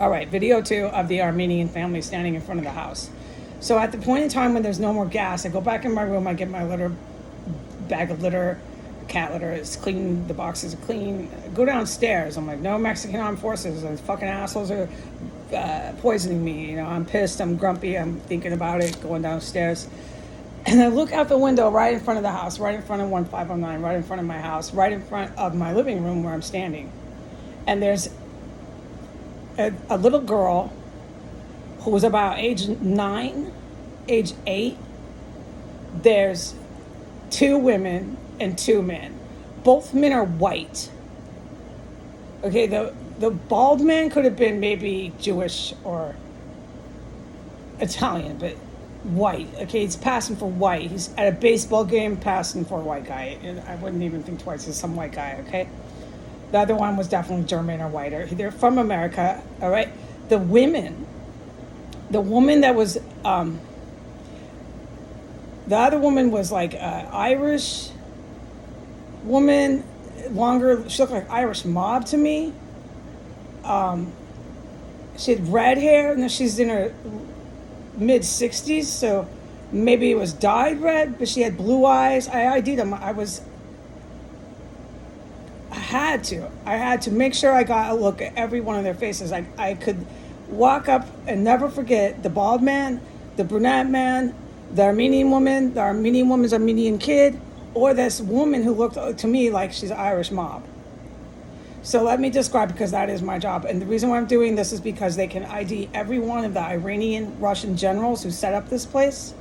All right, video 2 of the Armenian family standing in front of the house. So at the point in time when there's no more gas, I go back in my room, I get my bag of litter, cat litter, it's clean, the boxes are clean. I go downstairs, I'm like, no Mexican armed forces, those fucking assholes are poisoning me. I'm pissed, I'm grumpy, I'm thinking about it, going downstairs. And I look out the window right in front of the house, right in front of 1509, right in front of my house, right in front of my living room where I'm standing. And there's a little girl who was about age 9, age 8. There's 2 women and 2 men. Both men are white. Okay, the bald man could have been maybe Jewish or Italian, but white. Okay, he's passing for white. He's at a baseball game passing for a white guy. And I wouldn't even think twice. It's some white guy, okay? The other one was definitely German or whiter. They're from America, all right? The woman that was, the other woman was like an Irish woman, longer, she looked like Irish mob to me. She had red hair, and she's in her mid-60s, so maybe it was dyed red, but she had blue eyes. I ID'd them. I had to make sure I got a look at every one of their faces. I could walk up and never forget the bald man, the brunette man, the Armenian woman's Armenian kid, or this woman who looked to me like she's Irish mob. So let me describe, because that is my job. And the reason why I'm doing this is because they can ID every one of the Iranian Russian generals who set up this place.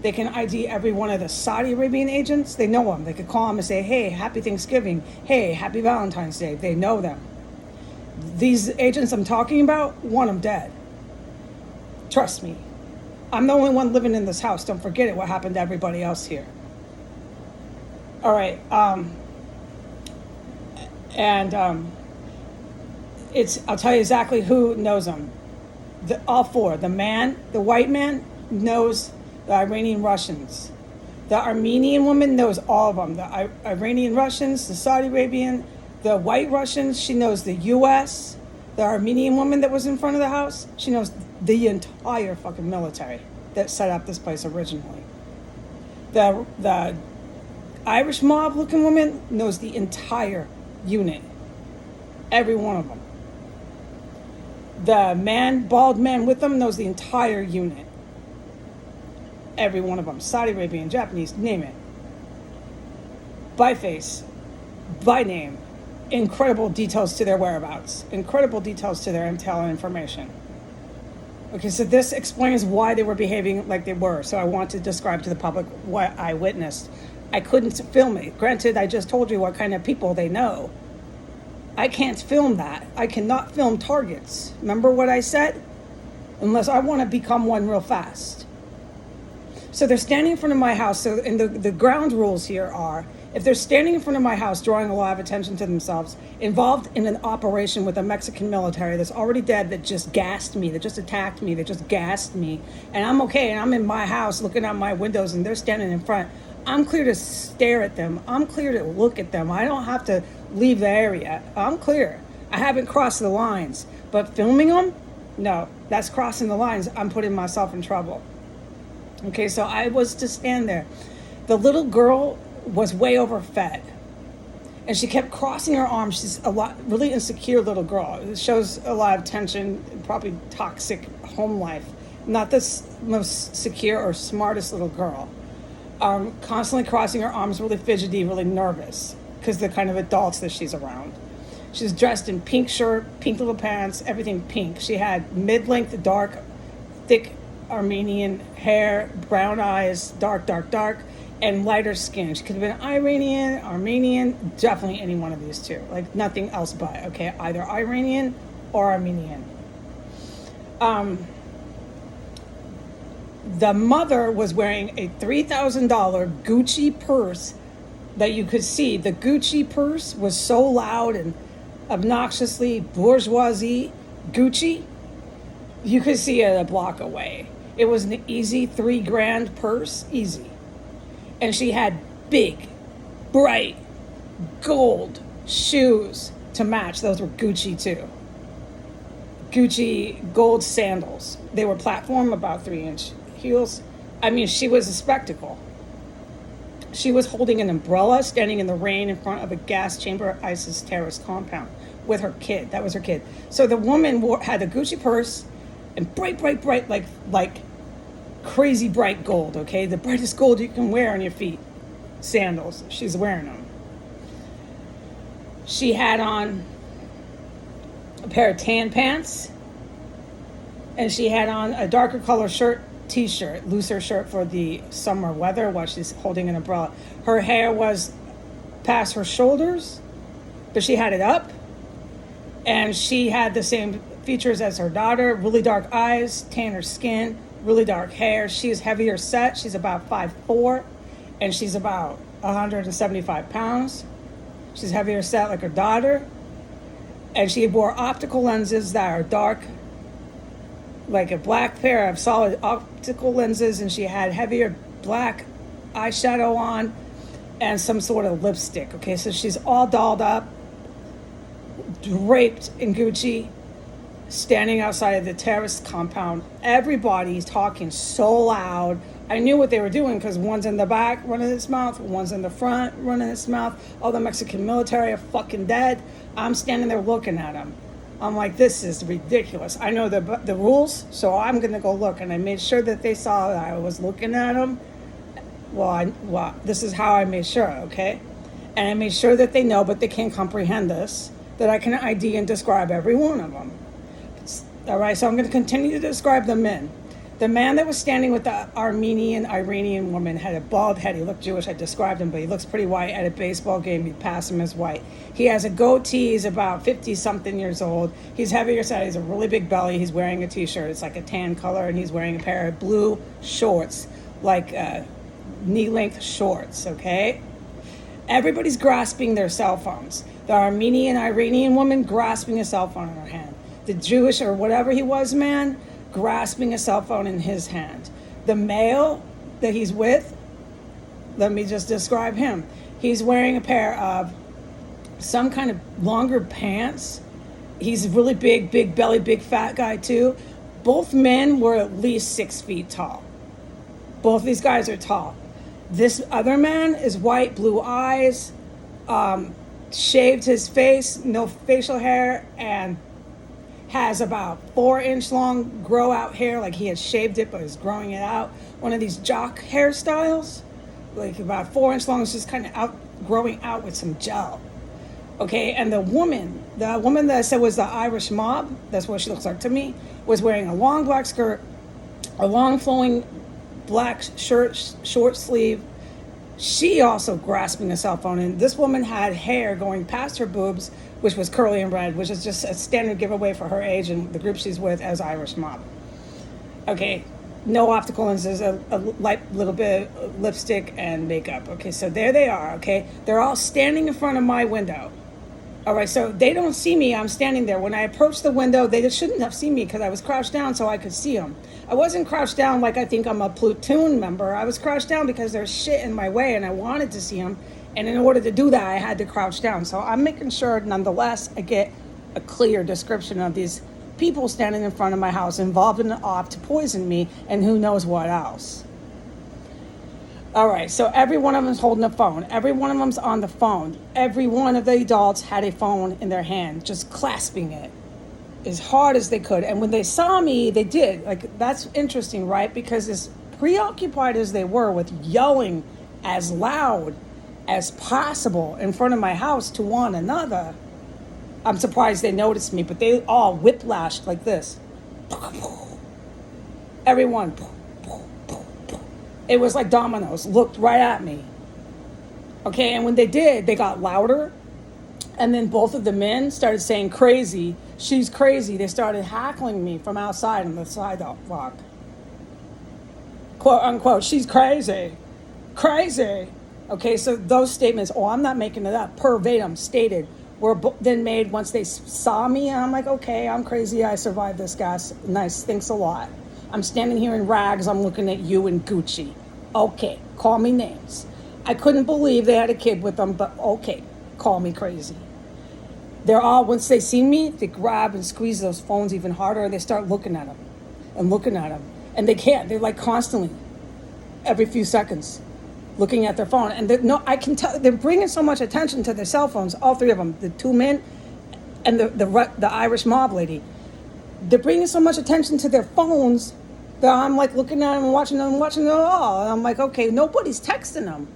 They can ID every one of the Saudi Arabian agents. They know them. They could call them and say, hey, happy Thanksgiving. Hey, happy Valentine's Day. They know them. These agents I'm talking about, one of them dead. Trust me. I'm the only one living in this house. Don't forget it, what happened to everybody else here. All right. I'll tell you exactly who knows them. All 4. The white man knows the Iranian Russians. The Armenian woman knows all of them. The Iranian Russians, the Saudi Arabian, the white Russians, she knows the U.S. The Armenian woman that was in front of the house, she knows the entire fucking military that set up this place originally. The Irish mob looking woman knows the entire unit. Every one of them. The bald man with them knows the entire unit. Every one of them. Saudi Arabian, Japanese, name it. By face, by name. Incredible details to their whereabouts. Incredible details to their intel and information. Okay, so this explains why they were behaving like they were. So I want to describe to the public what I witnessed. I couldn't film it. Granted, I just told you what kind of people they know. I can't film that. I cannot film targets. Remember what I said? Unless I want to become one real fast. So they're standing in front of my house. So and the ground rules here are, if they're standing in front of my house, drawing a lot of attention to themselves, involved in an operation with a Mexican military that's already dead, that just gassed me, that just attacked me, that just gassed me, and I'm okay, and I'm in my house looking out my windows, and they're standing in front, I'm clear to stare at them. I'm clear to look at them. I don't have to leave the area. I'm clear. I haven't crossed the lines. But filming them? No, that's crossing the lines. I'm putting myself in trouble. Okay, so I was to stand there. The little girl was way overfed. And she kept crossing her arms. She's really insecure little girl. It shows a lot of tension, probably toxic home life. Not the most secure or smartest little girl. Constantly crossing her arms, really fidgety, really nervous, because the kind of adults that she's around. She's dressed in pink shirt, pink little pants, everything pink. She had mid-length, dark, thick Armenian hair, brown eyes, dark, and lighter skin. She could have been Iranian, Armenian, definitely any one of these two. Like nothing else but, okay? Either Iranian or Armenian. The mother was wearing a $3,000 Gucci purse that you could see. The Gucci purse was so loud and obnoxiously bourgeoisie Gucci, you could see it a block away. It was an easy $3,000 purse, easy. And she had big, bright, gold shoes to match. Those were Gucci too. Gucci gold sandals. They were platform, about 3-inch heels. I mean, she was a spectacle. She was holding an umbrella, standing in the rain in front of a gas chamber ISIS terrorist compound with her kid. That was her kid. So the woman had a Gucci purse and bright, like crazy bright gold, okay? The brightest gold you can wear on your feet. Sandals. She's wearing them. She had on a pair of tan pants, and she had on a darker color t-shirt, looser shirt for the summer weather while she's holding an umbrella. Her hair was past her shoulders, but she had it up, and she had the same features as her daughter, really dark eyes, tanner skin, really dark hair. She's heavier set. She's about 5'4", and she's about 175 pounds. She's heavier set like her daughter. And she wore optical lenses that are dark, like a black pair of solid optical lenses, and she had heavier black eyeshadow on and some sort of lipstick. Okay, so she's all dolled up, draped in Gucci, standing outside of the terrorist compound. Everybody's talking so loud. I knew what they were doing because one's in the back running its mouth, one's in the front running its mouth. All the Mexican military are fucking dead. I'm standing there looking at them. I'm like, this is ridiculous. I know the rules, so I'm going to go look. And I made sure that they saw that I was looking at them. Well, this is how I made sure, okay? And I made sure that they know, but they can't comprehend this, that I can ID and describe every one of them. All right, so I'm going to continue to describe the men. The man that was standing with the Armenian Iranian woman had a bald head. He looked Jewish. I described him, but he looks pretty white. At a baseball game, you'd pass him as white. He has a goatee. He's about 50-something years old. He's heavier set. He's a really big belly. He's wearing a T-shirt. It's like a tan color, and he's wearing a pair of blue shorts, like knee-length shorts, okay? Everybody's grasping their cell phones. The Armenian Iranian woman grasping a cell phone in her hand. The Jewish or whatever he was man grasping a cell phone in his hand. The male that he's with, let me just describe him. He's wearing a pair of some kind of longer pants. He's really big belly, big fat guy too. Both men were at least 6 feet tall. Both these guys are tall. This other man is white, blue eyes, shaved his face, no facial hair, and has about 4-inch long grow out hair, like he had shaved it but is growing it out. One of these jock hairstyles, like about 4-inch long, is just kind of growing out with some gel. Okay, and the woman that I said was the Irish mob, that's what she looks like to me, was wearing a long black skirt, a long flowing black shirt, short sleeve. She also grasping a cell phone, and this woman had hair going past her boobs, which was curly and red, which is just a standard giveaway for her age and the group she's with as Irish mob. Okay, no optical lenses, a light little bit of lipstick and makeup. Okay, so there they are, okay? They're all standing in front of my window. All right, so they don't see me. I'm standing there. When I approached the window, they just shouldn't have seen me because I was crouched down so I could see them. I wasn't crouched down like I think I'm a platoon member. I was crouched down because there's shit in my way and I wanted to see them. And in order to do that, I had to crouch down. So I'm making sure, nonetheless, I get a clear description of these people standing in front of my house involved in an op to poison me and who knows what else. All right, so every one of them's holding a phone. Every one of them's on the phone. Every one of the adults had a phone in their hand, just clasping it as hard as they could. And when they saw me, they did. Like, that's interesting, right? Because as preoccupied as they were with yelling as loud as possible in front of my house to one another, I'm surprised they noticed me, but they all whiplashed like this. Everyone. It was like dominoes, looked right at me. Okay, and when they did, they got louder. And then both of the men started saying, crazy, she's crazy. They started hackling me from outside on the sidewalk. Quote unquote, she's crazy. Crazy. Okay, so those statements, I'm not making it up, verbatim stated, were then made once they saw me. And I'm like, okay, I'm crazy. I survived this, guys. Nice, thanks a lot. I'm standing here in rags. I'm looking at you in Gucci. Okay, call me names. I couldn't believe they had a kid with them, but okay, call me crazy. They're all, once they see me, they grab and squeeze those phones even harder. They start looking at them and looking at them. And they can't. They're like constantly, every few seconds, looking at their phone. And no, I can tell they're bringing so much attention to their cell phones, all three of them, the two men and the Irish mob lady. They're bringing so much attention to their phones that I'm like looking at them and watching them all. And I'm like, okay, nobody's texting them.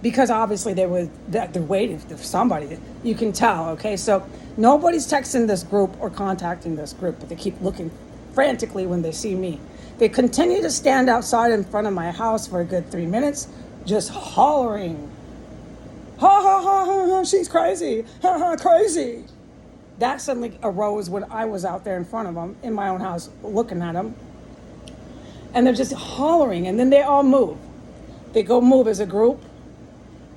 Because obviously they're waiting for somebody. You can tell, okay? So nobody's texting this group or contacting this group, but they keep looking frantically when they see me. They continue to stand outside in front of my house for a good 3 minutes, just hollering. Ha ha ha ha ha, she's crazy. Ha ha, crazy. That suddenly arose when I was out there in front of them, in my own house, looking at them. And they're just hollering, and then they all move. They go move as a group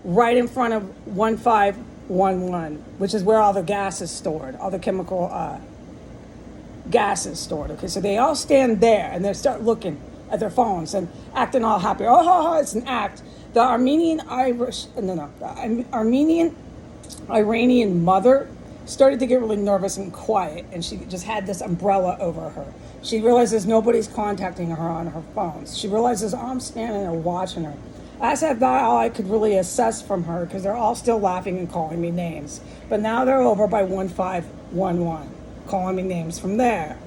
right in front of 1511, which is where all the gas is stored, all the chemical gas is stored. Okay, so they all stand there and they start looking at their phones and acting all happy. Oh, it's an act. The Armenian Iranian mother started to get really nervous and quiet, and she just had this umbrella over her. She realizes nobody's contacting her on her phones. She realizes I'm standing there watching her. That's about all I could really assess from her, because they're all still laughing and calling me names. But now they're over by 1511, calling me names from there.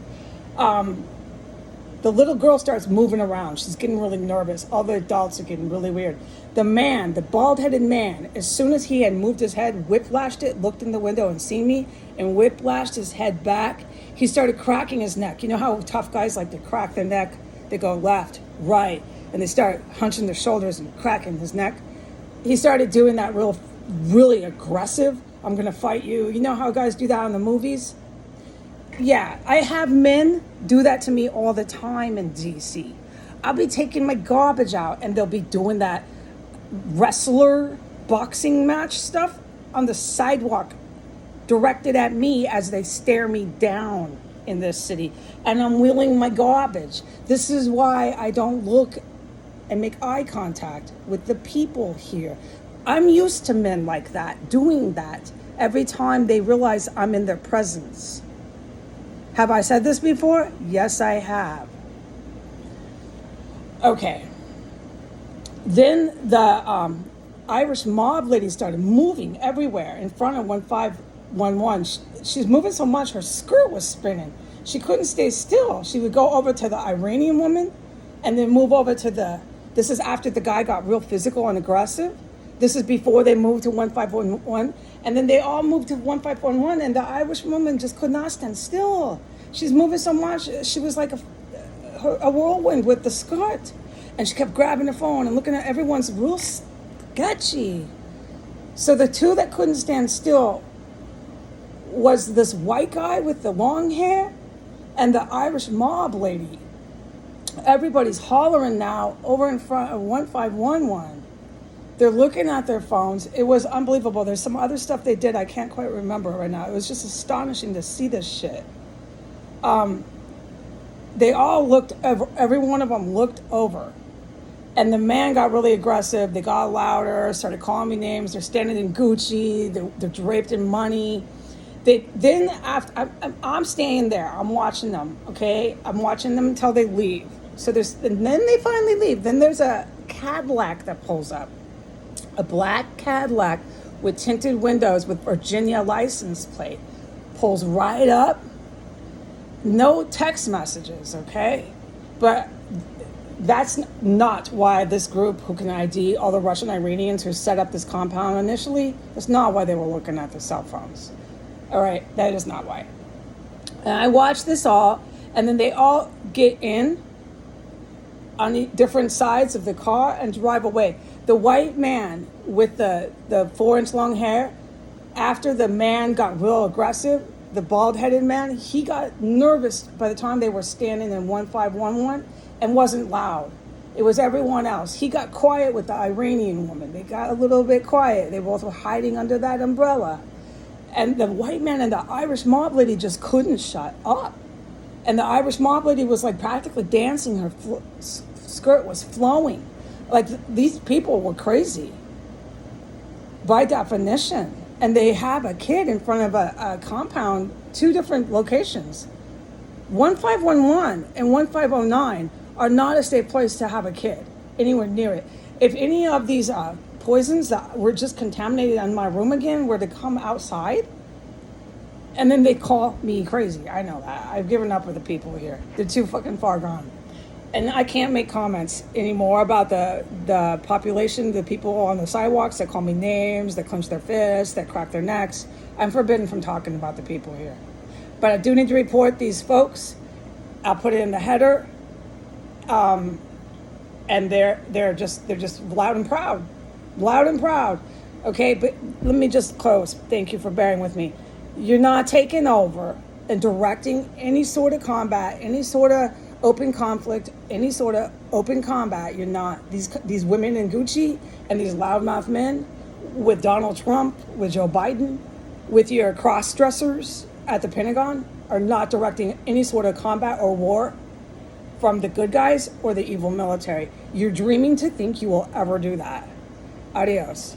The little girl starts moving around. She's getting really nervous. All the adults are getting really weird. The man, the bald-headed man, as soon as he had moved his head, whiplashed it, looked in the window and seen me, and whiplashed his head back, he started cracking his neck. You know how tough guys like to crack their neck? They go left, right, and they start hunching their shoulders and cracking his neck. He started doing that really aggressive. I'm going to fight you. You know how guys do that in the movies? Yeah, I have men do that to me all the time in DC. I'll be taking my garbage out and they'll be doing that wrestler boxing match stuff on the sidewalk directed at me as they stare me down in this city. And I'm wheeling my garbage. This is why I don't look and make eye contact with the people here. I'm used to men like that, doing that every time they realize I'm in their presence. Have I said this before? Yes, I have. Okay. Then the Irish mob lady started moving everywhere in front of 1511. She's moving so much, her skirt was spinning. She couldn't stay still. She would go over to the Iranian woman and then move over to this is after the guy got real physical and aggressive. This is before they moved to 1511. And then they all moved to 1511, and the Irish woman just could not stand still. She's moving so much. She was like a whirlwind with the skirt. And she kept grabbing the phone and looking at everyone's real sketchy. So the two that couldn't stand still was this white guy with the long hair and the Irish mob lady. Everybody's hollering now over in front of 1511. They're looking at their phones. It was unbelievable. There's some other stuff they did I can't quite remember right now. It was just astonishing to see this shit. They all looked, every one of them looked over. And the man got really aggressive. They got louder, started calling me names. They're standing in Gucci. They're draped in money. I'm staying there. I'm watching them, okay? I'm watching them until they leave. And then they finally leave. Then there's a Cadillac that pulls up. A black Cadillac with tinted windows with Virginia license plate. Pulls right up. No text messages, okay? But that's not why this group who can ID all the Russian Iranians who set up this compound initially, that's not why they were looking at their cell phones. All right, that is not why. And I watched this all, and then they all get in on the different sides of the car and drive away. The white man with the 4-inch long hair, after the man got real aggressive, the bald-headed man, he got nervous by the time they were standing in 1511 and wasn't loud. It was everyone else. He got quiet with the Iranian woman. They got a little bit quiet. They both were hiding under that umbrella. And the white man and the Irish mob lady just couldn't shut up. And the Irish mob lady was like practically dancing. Her skirt was flowing. Like these people were crazy by definition. and they have a kid in front of a compound, 2 different locations. 1511 and 1509 are not a safe place to have a kid anywhere near it. If any of these poisons that were just contaminated in my room again were to come outside, and then they call me crazy. I know that. I've given up with the people here. They're too fucking far gone. And I can't make comments anymore about the population, the people on the sidewalks that call me names, that clench their fists, that crack their necks. I'm forbidden from talking about the people here. But I do need to report these folks. I'll put it in the header. And they're just loud and proud. Loud and proud. Okay, but let me just close. Thank you for bearing with me. You're not taking over and directing any sort of combat, any sort of open conflict, any sort of open combat. You're not. These women in Gucci and these loudmouth men with Donald Trump, with Joe Biden, with your cross-dressers at the Pentagon are not directing any sort of combat or war from the good guys or the evil military. You're dreaming to think you will ever do that. Adios.